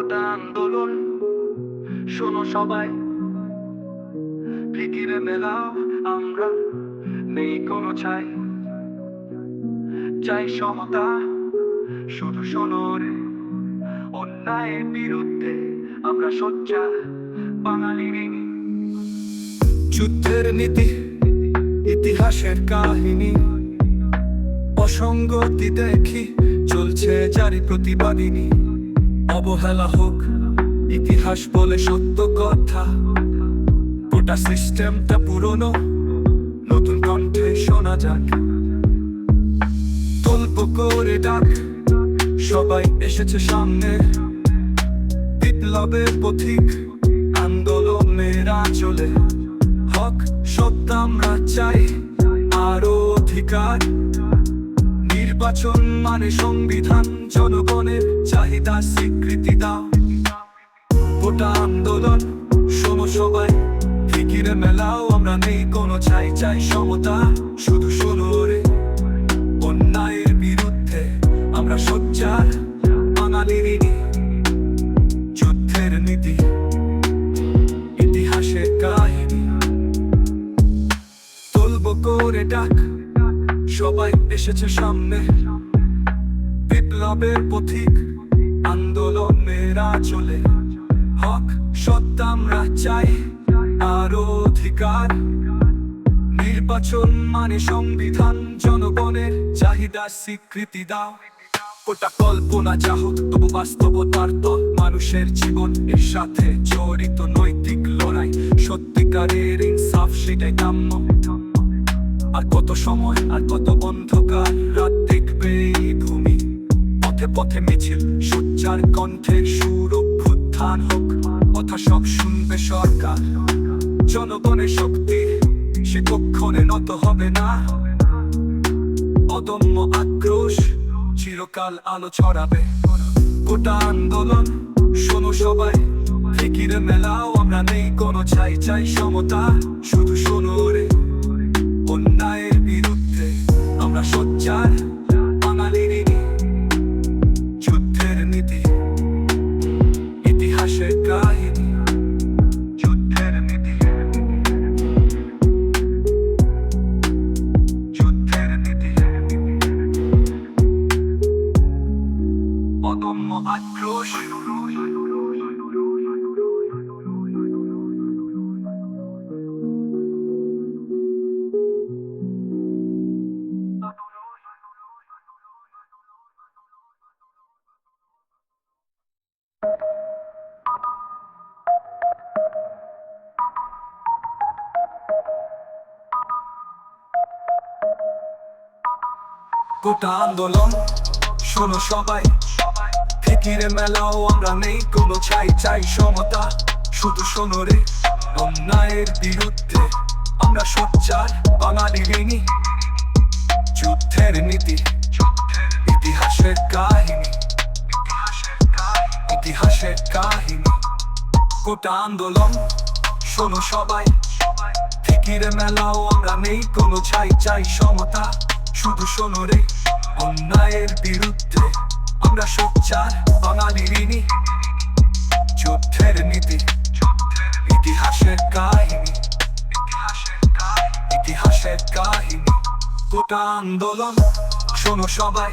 গোটা আন্দোলন শোনো সবাই, ফিকিরে মেলাও আমরা, নেই কোনো ছাই। চাই সমতা, শুধু শোনো রে, অন্যায়ের বিরুদ্ধে আমরা সোচ্চার বাঙালি ঋণী। যুদ্ধের নীতি, ইতিহাসের কাহিনী, অসঙ্গতি দেখি চলছে জারি প্রতিবাদিনী। অবহেলা হোক, ইতিহাস বলে সত্য কথা, গোটা সিস্টেমটা পুরনো, নতুন কণ্ঠে শোনা যাক। গল্প করে ডাক, সবাই এসেছে সামনে, বিপ্লবের পথিক আন্দোলনের আঁচলে। হক সত্য আমরা চাই, আরো অধিকার। নির্বাচন মানে সংবিধান, জনগণের চাহিদা স্বীকৃতি দাও। গোটা আন্দোলন শোনো সবাই, ফিকিরে মেলাও আমরা, নেই কোনো ছাই। চাই সমতা, শুধু শোনো রে, অন্যায়ের বিরুদ্ধে আমরা সোচ্চার বাঙালি ঋণী। যুদ্ধের নীতি, ইতিহাসের কাহিনী, তুলব করে ডাক, সবাই এসেছে সামনে, বিপ্লবের পথিক আন্দোলনের আঁচলে। হক সত্য আমরা চাই, আরো অধিকার। নির্বাচন মানে সংবিধান, জনগণের চাহিদা স্বীকৃতি দাও। গোটা কল্পনা যা হোক, তবু বাস্তবতার দল। মানুষের জীবন এর সাথে জড়িত, নৈতিক লড়াই, সত্যিকারের ইনসাফ সেটাই কাম্য। আর কত সময়, আর কত অন্ধকার রাত দেখবে এই ভূমি। পথে পথে মিছিল, সোচ্চার কণ্ঠের সুর, অভ্যুত্থান হোক, কথা সব শুনবে সরকার। জনগণের শক্তি সে কক্ষণে নত হবে না, অদম্য আক্রোশ চিরকাল আলো ছড়াবে। গোটা আন্দোলন শোনো সবাই, ফিকিরে মেলাও আমরা, নেই কোনো ছাই। চাই সমতা, শুধু শোনো রে, অন্যায়ের বিরুদ্ধে আমরা সোচ্চার বাঙালি ঋণী। যুদ্ধের নীতি, ইতিহাসের কাহিনী, যুদ্ধের নীতি, যুদ্ধের নীতি, অদম্য আক্রোশ। গোটা আন্দোলন শোনো সবাই, ফিকিরে মেলাও আমরা, নেই কোনো ছাই। চাই সমতা, শুধু শোনো রে, অন্যায়ের বিরুদ্ধে আমরা সোচ্চার বাঙালি ঋণী। যুদ্ধের নীতি, ইতিহাসের কাহিনী, ইতিহাসের কাহিনী। গোটা আন্দোলন শোনো সবাই, ফিকিরে মেলাও আমরা, নেই কোনো ছাই। চাই সমতা, শুধু শোনো রে, অন্যায়ের বিরুদ্ধে আমরা সোচ্চার বাঙালি ঋণী। যুদ্ধের নীতি, ইতিহাসের কাহিনী, ইতিহাসের কাহিনী। গোটা আন্দোলন শোনো সবাই,